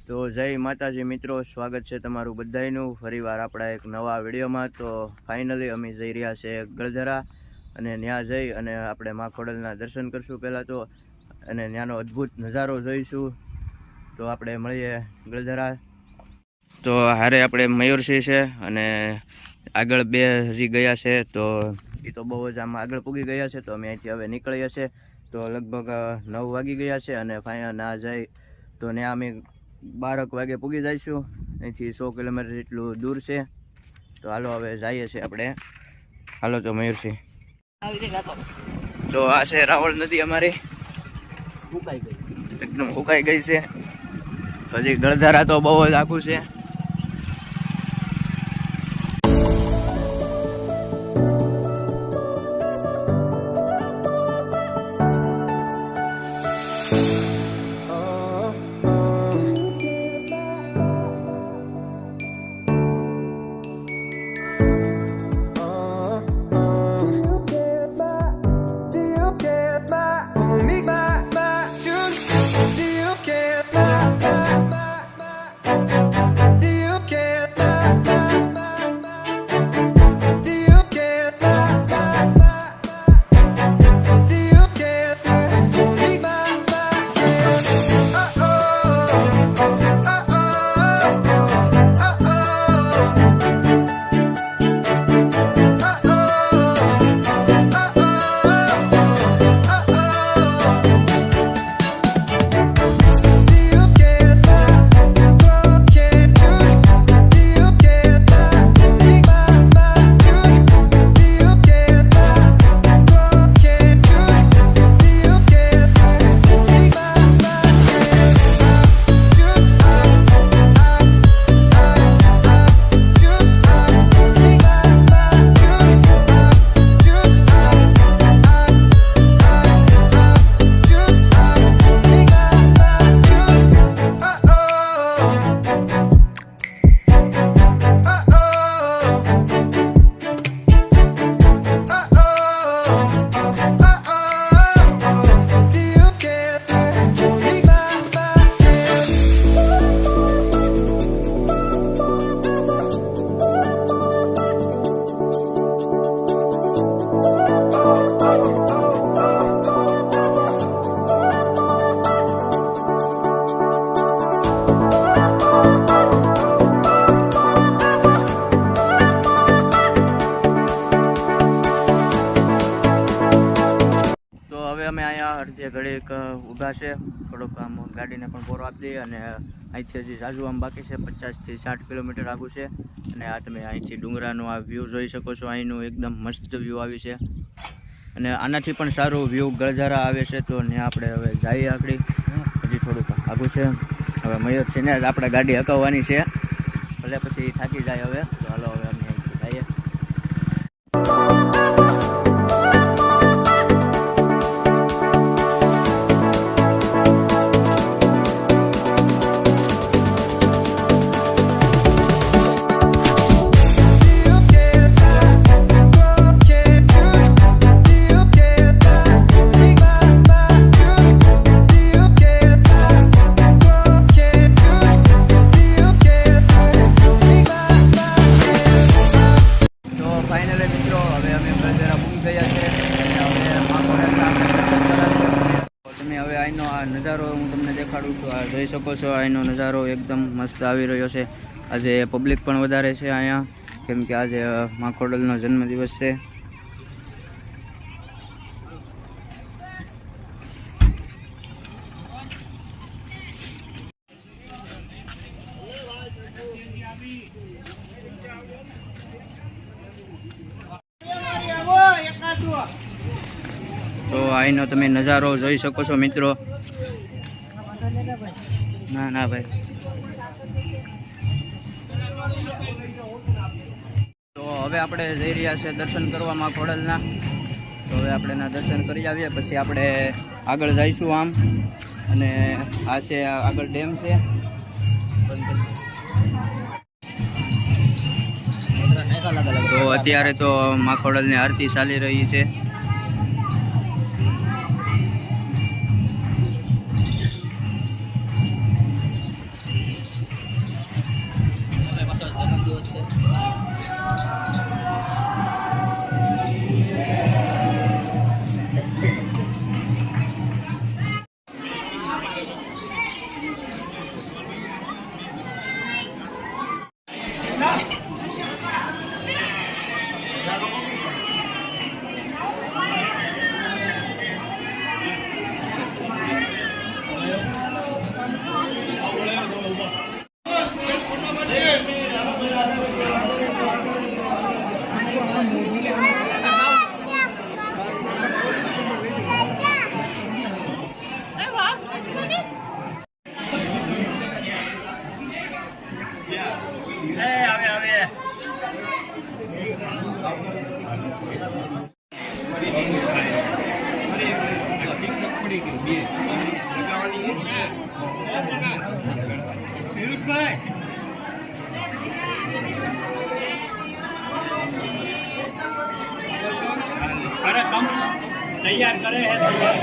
તો જય માતાજી મિત્રો, સ્વાગત છે તમારું બધાયનું ફરીવાર આપણા એક નવા વિડીયોમાં। તો ફાઇનલી અમે જઈ રહ્યા છે ગળધરા, અને ત્યાં જઈ અને આપણે મા ખોડલના દર્શન કરશું પહેલાં તો, અને ત્યાંનો અદ્ભુત નજારો જોઈશું। તો આપણે મળીએ ગળધરા। તો હારે આપણે મયુરસિંહ છે, અને આગળ બે હજી ગયા છે, તો એ તો બહુ જ આમાં આગળ પૂગી ગયા છે। તો અમે અહીંથી હવે નીકળીએ છીએ, તો લગભગ 9 વાગી ગયા છે, અને ફાઇનલ ના જાય તો ત્યાં અમે 12 વાગે પૂગી જઈશું। અહીંથી 100 કિલોમીટર જેટલું દૂર છે। તો હાલો હવે જઈએ છીએ આપણે। હાલો તો મયુરસિંહ, તો આ છે રાવળ નદી, અમારી એકદમ સુકાઈ ગઈ છે। હજી ગળધરા તો બહુ જ આખું છે। અમે અહીંયા અડધી ઘડીક ઊભા છે, થોડોક આમ ગાડીને પણ પોરો આપી દઈએ, અને અહીંથી હજી જાજુ આમ બાકી છે, 50 થી 60 કિલોમીટર આગું છે। અને આ તમે અહીંથી ડુંગરાનો આ વ્યૂ જોઈ શકો છો, અહીંનું એકદમ મસ્ત વ્યૂ આવી છે, અને આનાથી પણ સારું વ્યૂ ગળધરા આવે છે। તો ત્યાં આપણે હવે જઈએ આગળ, હજી થોડુંક આગું છે। હવે મયુરસિંહને જ આપણે ગાડી હકાવવાની છે, ભલે પછી થાકી જાય હવે। તો હાલો હવે અમે અહીંથી જઈએ। નજારો હું તમને દેખાડું છું, આ જોઈ શકો છો, અહીંનો નજારો એકદમ મસ્ત આવી રહ્યો છે। આજે પબ્લિક પણ વધારે છે અહીંયા, કેમ કે આજે મા ખોડલનો જન્મદિવસ છે। તો અહીંનો તમે નજારો જોઈ શકો છો મિત્રો। ના ના ભાઈ, તો હવે આપણે જઈ રહ્યા છે દર્શન કરવા મા ખોડલના। તો હવે આપણે એના દર્શન કરી આવીએ, પછી આપણે આગળ જઈશું આમ, અને આ છે આગળ ડેમ છે। તો અત્યારે તો મા ખોડલની આરતી ચાલી રહી છે। તૈયાર કરે હે તૈયાર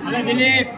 અલે દિલીપ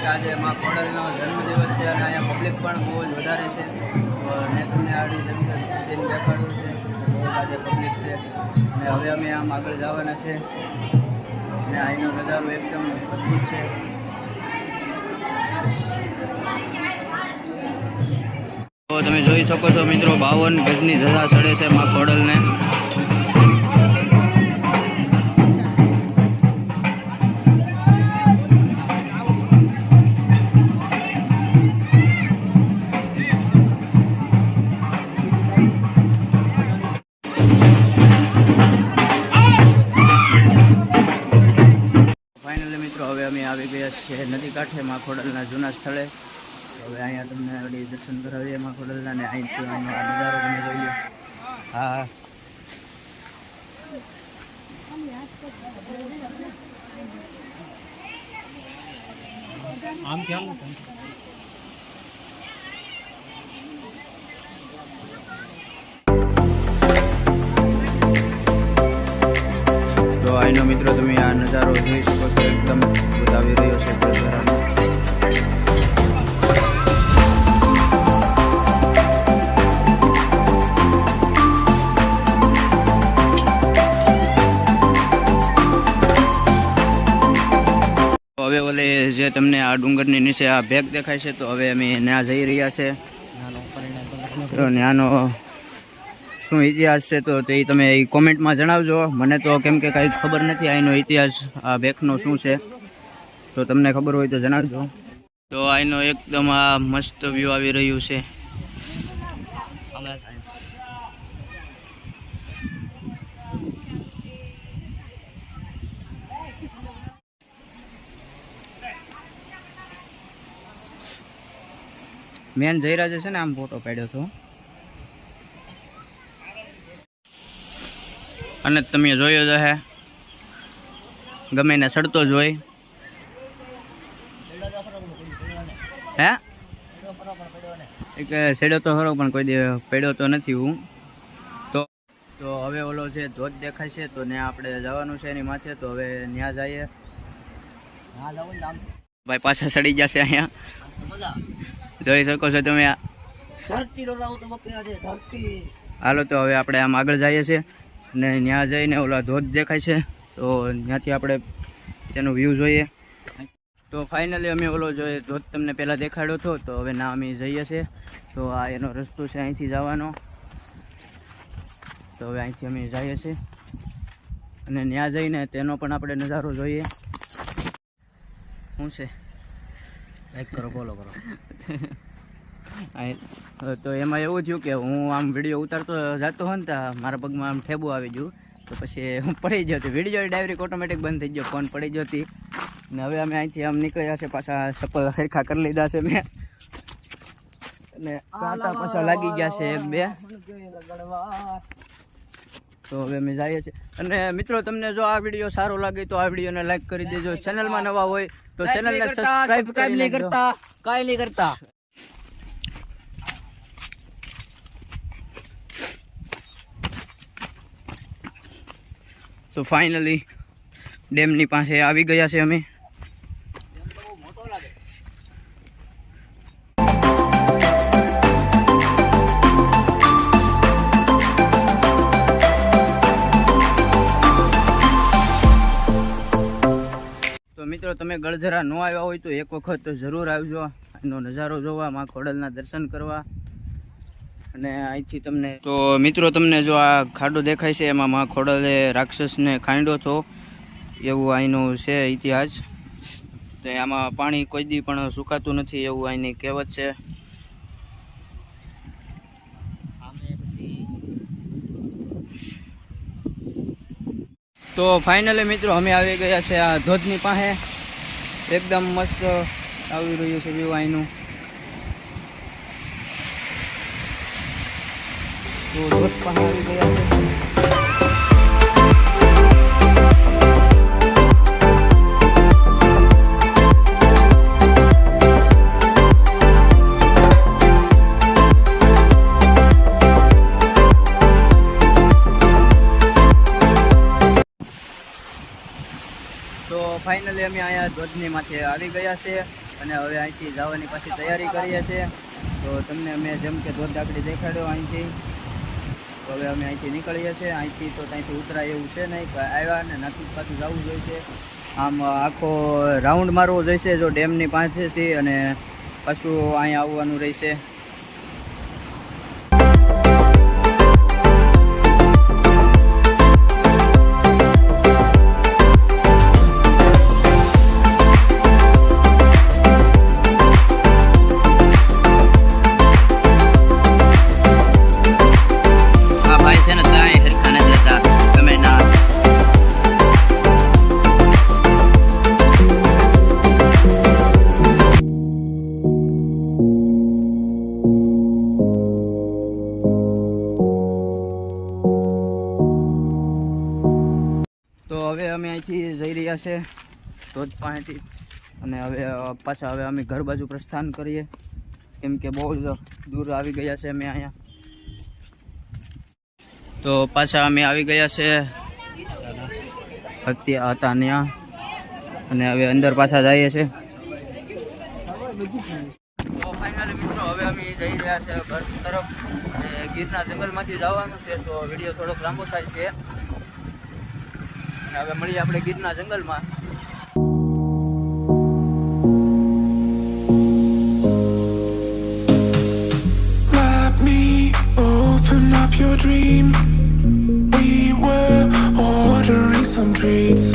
આજે માં ખોડલનો જન્મદિવસ છે અને અહીંયા પબ્લિક પણ બહુ જ વધારે છે. તો મેં તમને આડી સીન દેખાડ્યું છે. બહુ આજે પબ્લિક છે અને હવે અમે આમ આગળ જવાના છે અને અહીંનો નજારો એકદમ અદ્ભુત છે. તો તમે જોઈ શકો છો મિત્રો, 52 ગજની ધજા ચડે છે માં ખોડલને. ફાઇનલી મિત્રો હવે અમે આવી ગયા છીએ નદી કાંઠે માં ખોડલના જૂના સ્થળે. હવે અહીંયા તમને વળી દર્શન કરાવીએ માં ખોડલના ને અહીંથી અહીંનો આ નજારો તમે જોઈ લો. હા આમ કેમ તો અહીંનો મિત્રો તમે આ નજારો જોઈ શકો છો, એકદમ બતાવી રહ્યો છે ગળધરાનો. હવે ઓલે જે તમને આ ડુંગરની નીચે આ ભેગ દેખાય છે, તો હવે અમે ત્યાં જઈ રહ્યા છે. તો ત્યાંનો શું ઇતિહાસ છે તો તે તમે કોમેન્ટમાં જણાવજો. મને તો કેમ કે કાંઈ ખબર નથી અહીંનો ઇતિહાસ, આ ભેગનો શું છે. તો તમને ખબર હોય તો જણાવજો. તો અહીંનો એકદમ આ મસ્ત વ્યૂ આવી રહ્યું છે. મેન જયરાજે છે ને આમ ફોટો પાડ્યો હતો અને તમે જોયો જ હે, ગમે ને સડતો જ હોય. હે એક સેડો તો ખરો પણ કોઈ દે પડ્યો તો નથી હું. તો હવે ઓલો જે ધોધ દેખાય છે તો ત્યાં આપણે જવાનું છે એની માથે. તો હવે ત્યાં જઈએ. ભાઈ પાછા સડી જશે અહીંયા, જોઈ શકો છો તમે. હાલો તો હવે આપણે આમ આગળ જઈએ છીએ ને ત્યાં જઈને ઓલા ધોધ દેખાય છે તો ત્યાંથી આપણે તેનો વ્યૂ જોઈએ. તો ફાઇનલી અમે ઓલો જોઈએ ધોધ તમને પહેલાં દેખાડ્યો હતો, તો હવે ના અમે જઈએ છીએ. તો આ એનો રસ્તો છે અહીંથી જવાનો. તો હવે અહીંથી અમે જઈએ છીએ અને ત્યાં જઈને તેનો પણ આપણે નજારો જોઈએ. શું છે? લાઈક કરો, ફોલો કરો. તો એમાં એવું થયું કે હું આમ વિડીયો ઉતારતો જતો હોય ને ત્યાં મારા પગમાં આમ ઠેબુ આવી ગયું, તો પછી હું પડી ગયો હતી. વિડીયો ડાયરેક્ટ ઓટોમેટિક બંધ થઈ ગયો, ફોન પડી ગયો હતી. ને હવે અમે અહીંથી આમ નીકળ્યા છે, પાછા ચપ્પલ સરખા કરી લીધા છે મેં. અને કાંટા પાછા લાગી ગયા છે એક બે. તો હવે અમે જઈએ છીએ. અને મિત્રો તમને જો આ વિડીયો સારો લાગે તો આ વિડીયોને લાઈક કરી દેજો. ચેનલમાં નવા હોય તો ચેનલને સબસ્ક્રાઇબ નહીં કરતા, કાંઈ નહીં કરતા. તો ફાઇનલી ડેમની પાસે આવી ગયા છે અમે. તો મિત્રો તમે ગળધરા ન આવ્યા હોય તો એક વખત જરૂર આવજો. એનો નજારો જોવા, માં ખોડલના દર્શન કરવા. અને અહીંથી તમને તો મિત્રો તમને જો આ ખાડો દેખાય છે એમાં માં ખોડલે રાક્ષસને ખાંડ્યો હતો એવું અહીંનું છે ઇતિહાસ. તો આમાં પાણી કોઈ દી પણ સુકાતું નથી એવું અહીંની કહેવત છે. તો ફાઇનલી મિત્રો અમે આવી ગયા છે આ ધોધની પાસે. એકદમ મસ્ત આવી રહ્યું છે વ્યૂ અહીંનું. તો ધોધ પાસે આવી ગયા છે. તો ફાઇનલી અમે અહીંયા ધોધની માથે આવી ગયા છે અને હવે અહીંથી જવાની પાછી તૈયારી કરીએ છીએ. તો તમને અમે જેમ કે ધોધ આગળ દેખાડ્યો અહીંથી. તો હવે અમે અહીંથી નીકળીએ છીએ. અહીંથી તો ત્યાંથી ઉતરાય એવું છે નહીં, આવ્યા ને નાથી પાછું જવું જોઈશે. આમ આખો રાઉન્ડ મારવો જોઈશે જો ડેમની પાસેથી, અને પાછું અહીંયા આવવાનું રહેશે. તો હવે અમે અહીંથી જઈ રહ્યા છે ધોધ પાસેથી, અને હવે પાછા હવે અમે ઘર બાજુ પ્રસ્થાન કરીએ, કેમ કે બહુ જ દૂર આવી ગયા છે અમે અહીંયા. તો પાછા અમે આવી ગયા છે હતા ત્યાં, અને હવે અંદર પાછા જઈએ છે. તો ફાઇનલી મિત્રો હવે અમે જઈ રહ્યા છે ઘર તરફ, અને ગીરના જંગલમાંથી જવાનું છે. તો વિડીયો થોડોક લાંબો થાય છે. હવે મળીએ આપણે ગીરના જંગલમાં. Let me open up your dream. We were ordering some treats.